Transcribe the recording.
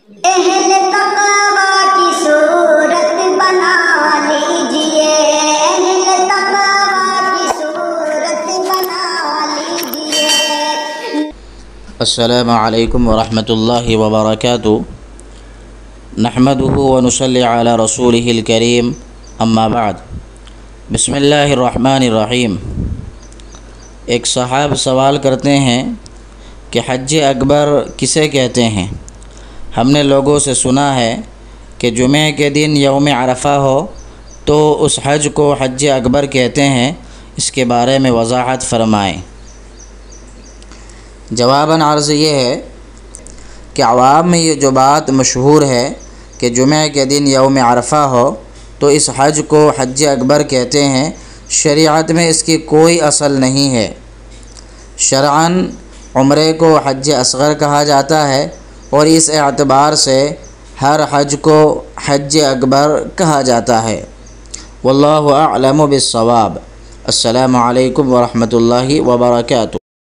اہل تقوی کی صورت بنا لیجئے، اہل تقوی کی صورت بنا لیجئے۔ السلام علیکم ورحمۃ اللہ وبرکاتہ۔ نحمدہ ونصلی علی رسولہ الکریم، اما بعد۔ بسم اللہ الرحمن الرحیم۔ ایک صاحب سوال کرتے ہیں کہ حج اکبر کسے کہتے ہیں؟ ہم نے لوگوں سے سنا ہے کہ جمعہ کے دن یوم عرفہ ہو تو اس حج کو حج اکبر کہتے ہیں، اس کے بارے میں وضاحت فرمائیں۔ جواباً عرض یہ ہے کہ عوام میں یہ جو بات مشہور ہے کہ جمعہ کے دن یوم عرفہ ہو تو اس حج کو حج اکبر کہتے ہیں، شریعت میں اس کی کوئی اصل نہیں ہے۔ شرعاً عمرے کو حج اصغر کہا جاتا ہے اور اس اعتبار سے ہر حج کو حج اکبر کہا جاتا ہے۔ واللہ اعلم بالصواب۔ السلام علیکم ورحمۃ اللہ وبرکاتہ۔